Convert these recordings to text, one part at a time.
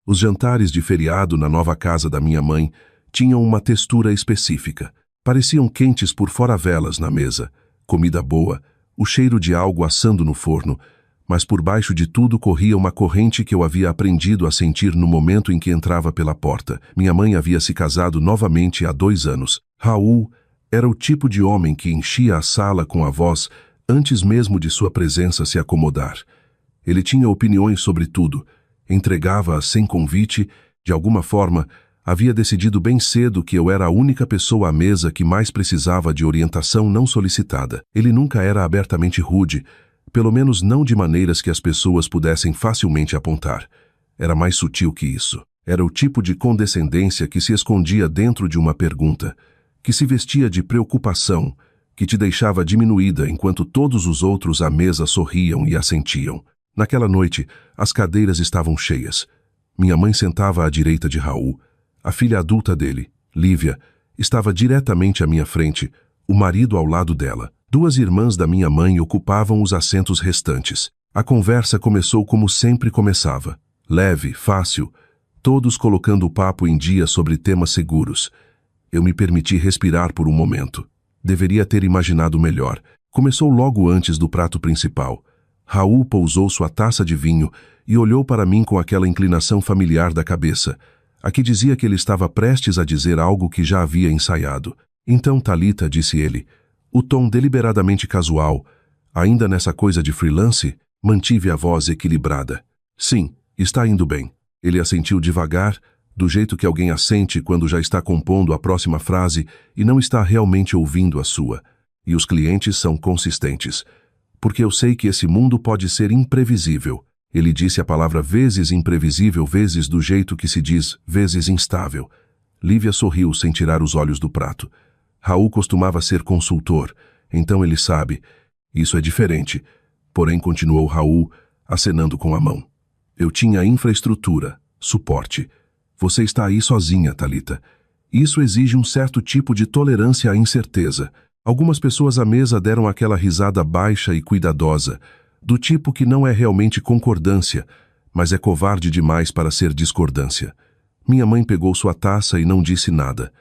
Os jantares de feriado na nova casa da minha mãe tinham uma textura específica. Pareciam quentes por fora, velas na mesa, comida boa, o cheiro de algo assando no forno, mas por baixo de tudo corria uma corrente que eu havia aprendido a sentir no momento em que entrava pela porta. Minha mãe havia se casado novamente há 2 anos. Raul era o tipo de homem que enchia a sala com a voz antes mesmo de sua presença se acomodar. Ele tinha opiniões sobre tudo, entregava-as sem convite. De alguma forma, havia decidido bem cedo que eu era a única pessoa à mesa que mais precisava de orientação não solicitada. Ele nunca era abertamente rude, pelo menos não de maneiras que as pessoas pudessem facilmente apontar. Era mais sutil que isso. Era o tipo de condescendência que se escondia dentro de uma pergunta, que se vestia de preocupação, que te deixava diminuída enquanto todos os outros à mesa sorriam e assentiam. Naquela noite, as cadeiras estavam cheias. Minha mãe sentava à direita de Raul. A filha adulta dele, Lívia, estava diretamente à minha frente, o marido ao lado dela. 2 irmãs da minha mãe ocupavam os assentos restantes. A conversa começou como sempre começava. Leve, fácil, todos colocando o papo em dia sobre temas seguros. Eu me permiti respirar por um momento. Deveria ter imaginado melhor. Começou logo antes do prato principal. Raul pousou sua taça de vinho e olhou para mim com aquela inclinação familiar da cabeça, a que dizia que ele estava prestes a dizer algo que já havia ensaiado. Então, Thalita, disse ele, o tom deliberadamente casual, ainda nessa coisa de freelance, mantive a voz equilibrada. Sim, está indo bem. Ele assentiu devagar, do jeito que alguém assente quando já está compondo a próxima frase e não está realmente ouvindo a sua. E os clientes são consistentes. Porque eu sei que esse mundo pode ser imprevisível. Ele disse a palavra vezes imprevisível, vezes do jeito que se diz, vezes instável. Lívia sorriu sem tirar os olhos do prato. Raul costumava ser consultor, então ele sabe. Isso é diferente. Porém, continuou Raul, acenando com a mão. Eu tinha infraestrutura, suporte. Você está aí sozinha, Thalita. Isso exige um certo tipo de tolerância à incerteza. Algumas pessoas à mesa deram aquela risada baixa e cuidadosa, do tipo que não é realmente concordância, mas é covarde demais para ser discordância. Minha mãe pegou sua taça e não disse nada.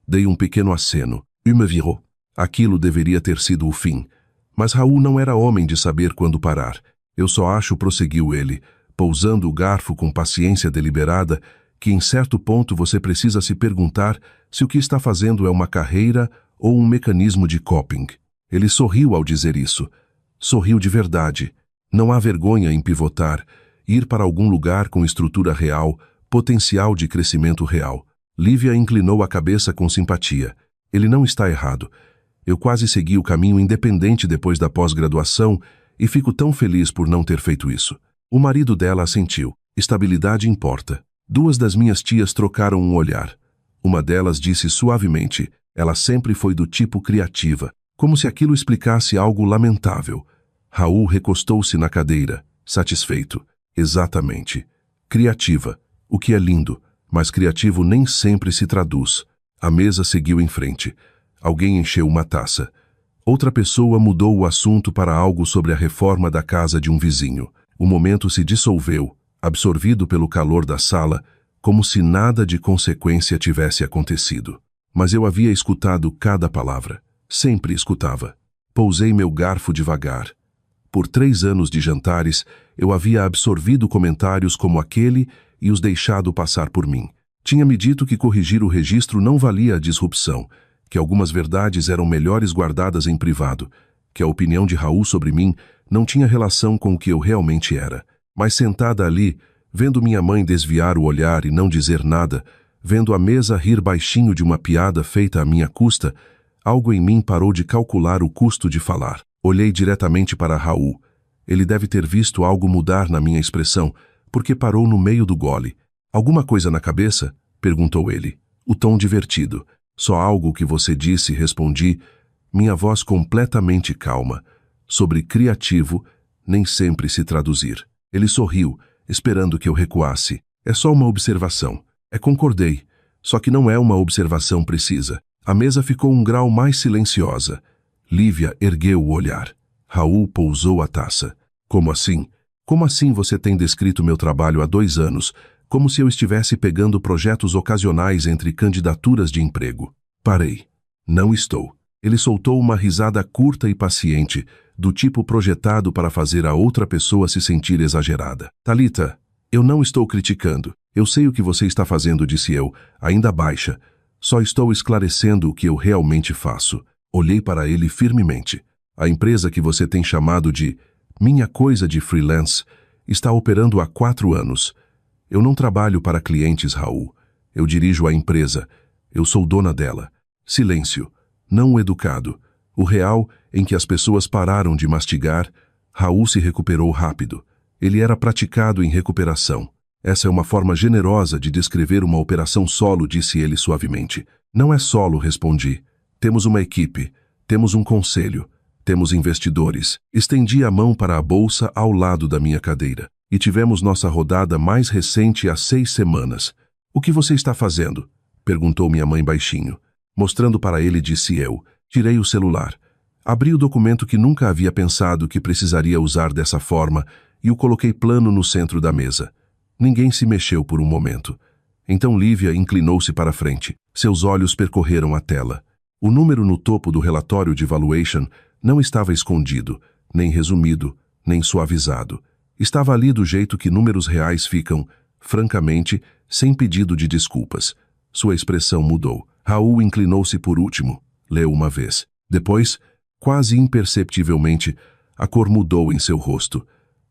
Dei um pequeno aceno. E me virou. Aquilo deveria ter sido o fim. Mas Raul não era homem de saber quando parar. Eu só acho, prosseguiu ele, pousando o garfo com paciência deliberada, que em certo ponto você precisa se perguntar se o que está fazendo é uma carreira ou um mecanismo de coping. Ele sorriu ao dizer isso. Sorriu de verdade. Não há vergonha em pivotar, ir para algum lugar com estrutura real, potencial de crescimento real. Lívia inclinou a cabeça com simpatia. Ele não está errado. Eu quase segui o caminho independente depois da pós-graduação e fico tão feliz por não ter feito isso. O marido dela assentiu. Estabilidade importa. 2 das minhas tias trocaram um olhar. Uma delas disse suavemente, ela sempre foi do tipo criativa, como se aquilo explicasse algo lamentável. Raul recostou-se na cadeira, satisfeito. Exatamente. Criativa, o que é lindo, mas criativo nem sempre se traduz. A mesa seguiu em frente. Alguém encheu uma taça. Outra pessoa mudou o assunto para algo sobre a reforma da casa de um vizinho. O momento se dissolveu, absorvido pelo calor da sala, como se nada de consequência tivesse acontecido. Mas eu havia escutado cada palavra. Sempre escutava. Pousei meu garfo devagar. Por 3 anos de jantares, eu havia absorvido comentários como aquele e os deixado passar por mim. Tinha me dito que corrigir o registro não valia a disrupção, que algumas verdades eram melhores guardadas em privado, que a opinião de Raul sobre mim não tinha relação com o que eu realmente era. Mas sentada ali, vendo minha mãe desviar o olhar e não dizer nada, vendo a mesa rir baixinho de uma piada feita à minha custa, algo em mim parou de calcular o custo de falar. Olhei diretamente para Raul. Ele deve ter visto algo mudar na minha expressão, porque parou no meio do gole. Alguma coisa na cabeça? Perguntou ele. O tom divertido. Só algo que você disse, respondi, minha voz completamente calma. Sobre criativo, nem sempre se traduzir. Ele sorriu, esperando que eu recuasse. É só uma observação. Concordei. Só que não é uma observação precisa. A mesa ficou um grau mais silenciosa. Lívia ergueu o olhar. Raul pousou a taça. Como assim? Como assim você tem descrito meu trabalho há 2 anos, como se eu estivesse pegando projetos ocasionais entre candidaturas de emprego. Parei. Não estou. Ele soltou uma risada curta e paciente, do tipo projetado para fazer a outra pessoa se sentir exagerada. Thalita, eu não estou criticando. Eu sei o que você está fazendo, disse eu, ainda baixa. Só estou esclarecendo o que eu realmente faço. Olhei para ele firmemente. A empresa que você tem chamado de minha coisa de freelance está operando há 4 anos. Eu não trabalho para clientes, Raul. Eu dirijo a empresa. Eu sou dona dela. Silêncio. Não o educado. O real em que as pessoas pararam de mastigar. Raul se recuperou rápido. Ele era praticado em recuperação. Essa é uma forma generosa de descrever uma operação solo, disse ele suavemente. Não é solo, respondi. Temos uma equipe. Temos um conselho. Temos investidores. Estendi a mão para a bolsa ao lado da minha cadeira. E tivemos nossa rodada mais recente há 6 semanas. O que você está fazendo? Perguntou minha mãe baixinho. Mostrando para ele, disse eu. Tirei o celular. Abri o documento que nunca havia pensado que precisaria usar dessa forma e o coloquei plano no centro da mesa. Ninguém se mexeu por um momento. Então Lívia inclinou-se para frente. Seus olhos percorreram a tela. O número no topo do relatório de valuation não estava escondido, nem resumido, nem suavizado. Estava ali do jeito que números reais ficam, francamente, sem pedido de desculpas. Sua expressão mudou. Raul inclinou-se por último. Leu uma vez. Depois, quase imperceptivelmente, a cor mudou em seu rosto.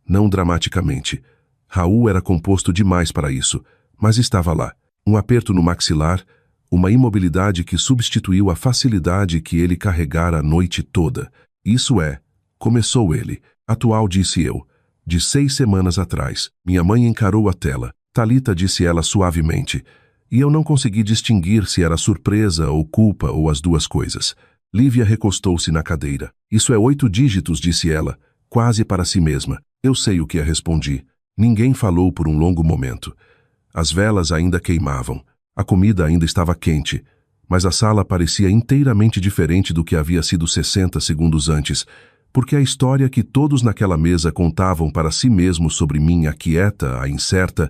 Não dramaticamente. Raul era composto demais para isso, mas estava lá. Um aperto no maxilar, uma imobilidade que substituiu a facilidade que ele carregara a noite toda. Isso é, começou ele. Atual, disse eu. De 6 semanas atrás. Minha mãe encarou a tela. Thalita, disse ela suavemente. E eu não consegui distinguir se era surpresa ou culpa ou as duas coisas. Lívia recostou-se na cadeira. Isso é 8 dígitos, disse ela, quase para si mesma. Eu sei o que respondi. Ninguém falou por um longo momento. As velas ainda queimavam. A comida ainda estava quente, mas a sala parecia inteiramente diferente do que havia sido 60 segundos antes, porque a história que todos naquela mesa contavam para si mesmos sobre mim, a quieta, a incerta,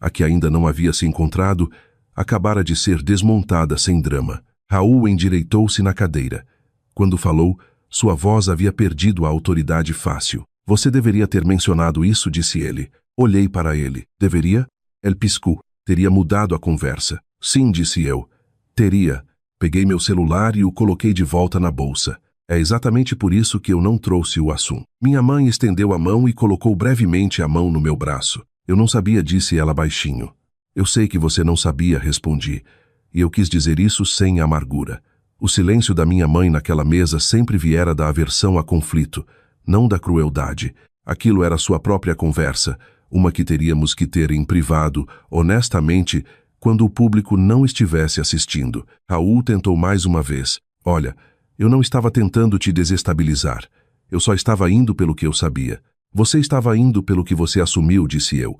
a que ainda não havia se encontrado, acabara de ser desmontada sem drama. Raul endireitou-se na cadeira. Quando falou, sua voz havia perdido a autoridade fácil. Você deveria ter mencionado isso, disse ele. Olhei para ele. Deveria? Ele piscou. Teria mudado a conversa. Sim, disse eu. Teria. Peguei meu celular e o coloquei de volta na bolsa. É exatamente por isso que eu não trouxe o assunto. Minha mãe estendeu a mão e colocou brevemente a mão no meu braço. Eu não sabia, disse ela baixinho. Eu sei que você não sabia, respondi. E eu quis dizer isso sem amargura. O silêncio da minha mãe naquela mesa sempre viera da aversão a conflito, não da crueldade. Aquilo era sua própria conversa, uma que teríamos que ter em privado, honestamente, quando o público não estivesse assistindo. Raul tentou mais uma vez. Olha, eu não estava tentando te desestabilizar. Eu só estava indo pelo que eu sabia. Você estava indo pelo que você assumiu, disse eu.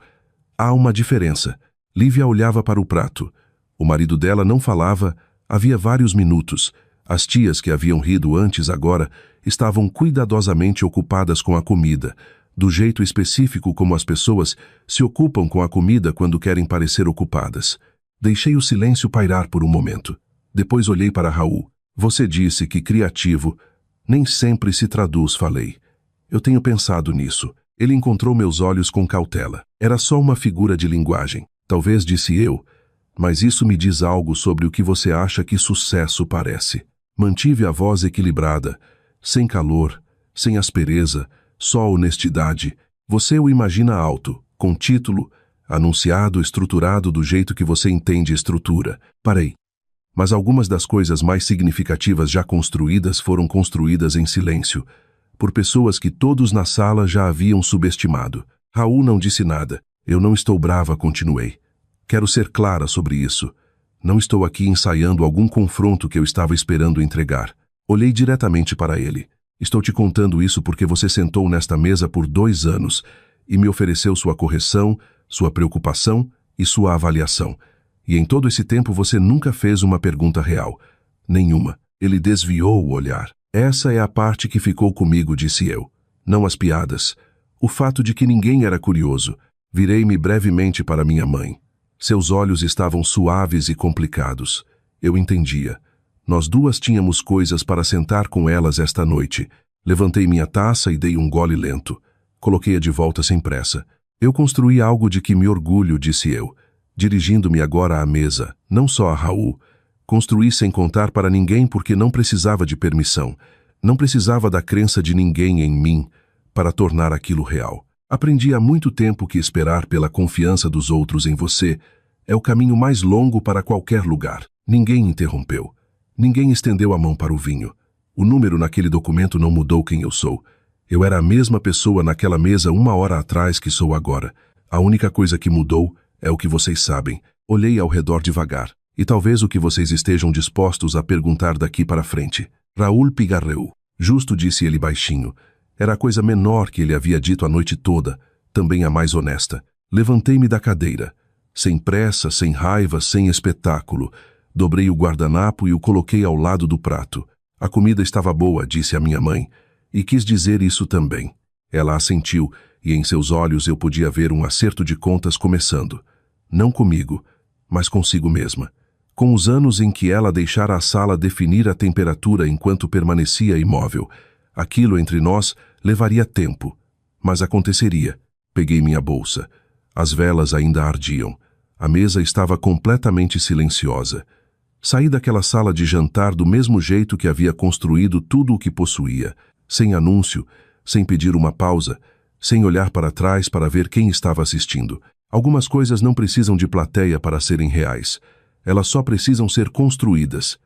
Há uma diferença. Lívia olhava para o prato. O marido dela não falava, havia vários minutos. As tias que haviam rido antes agora estavam cuidadosamente ocupadas com a comida, do jeito específico como as pessoas se ocupam com a comida quando querem parecer ocupadas. Deixei o silêncio pairar por um momento. Depois olhei para Raul. Você disse que criativo nem sempre se traduz, falei. Eu tenho pensado nisso. Ele encontrou meus olhos com cautela. Era só uma figura de linguagem. Talvez, disse eu, mas isso me diz algo sobre o que você acha que sucesso parece. Mantive a voz equilibrada, sem calor, sem aspereza, só honestidade. Você o imagina alto, com título, anunciado, estruturado do jeito que você entende estrutura. Parei. Mas algumas das coisas mais significativas já construídas foram construídas em silêncio, por pessoas que todos na sala já haviam subestimado. Raul não disse nada. Eu não estou brava, continuei. Quero ser clara sobre isso. Não estou aqui ensaiando algum confronto que eu estava esperando entregar. Olhei diretamente para ele. Estou te contando isso porque você sentou nesta mesa por 2 anos e me ofereceu sua correção, sua preocupação e sua avaliação. E em todo esse tempo você nunca fez uma pergunta real. Nenhuma. Ele desviou o olhar. Essa é a parte que ficou comigo, disse eu. Não as piadas. O fato de que ninguém era curioso. Virei-me brevemente para minha mãe. Seus olhos estavam suaves e complicados. Eu entendia. Nós duas tínhamos coisas para sentar com elas esta noite. Levantei minha taça e dei um gole lento. Coloquei-a de volta sem pressa. Eu construí algo de que me orgulho, disse eu, dirigindo-me agora à mesa, não só a Raul. Construí sem contar para ninguém porque não precisava de permissão. Não precisava da crença de ninguém em mim para tornar aquilo real. Aprendi há muito tempo que esperar pela confiança dos outros em você é o caminho mais longo para qualquer lugar. Ninguém interrompeu. Ninguém estendeu a mão para o vinho. O número naquele documento não mudou quem eu sou. Eu era a mesma pessoa naquela mesa 1 hora atrás que sou agora. A única coisa que mudou é o que vocês sabem. Olhei ao redor devagar. E talvez o que vocês estejam dispostos a perguntar daqui para frente. Raul Pigarreu. Justo, disse ele baixinho. Era a coisa menor que ele havia dito a noite toda, também a mais honesta. Levantei-me da cadeira. Sem pressa, sem raiva, sem espetáculo. Dobrei o guardanapo e o coloquei ao lado do prato. A comida estava boa, disse a minha mãe, e quis dizer isso também. Ela assentiu, e em seus olhos eu podia ver um acerto de contas começando. Não comigo, mas consigo mesma. Com os anos em que ela deixara a sala definir a temperatura enquanto permanecia imóvel. Aquilo entre nós levaria tempo, mas aconteceria. Peguei minha bolsa. As velas ainda ardiam. A mesa estava completamente silenciosa. Saí daquela sala de jantar do mesmo jeito que havia construído tudo o que possuía, sem anúncio, sem pedir uma pausa, sem olhar para trás para ver quem estava assistindo. Algumas coisas não precisam de plateia para serem reais. Elas só precisam ser construídas.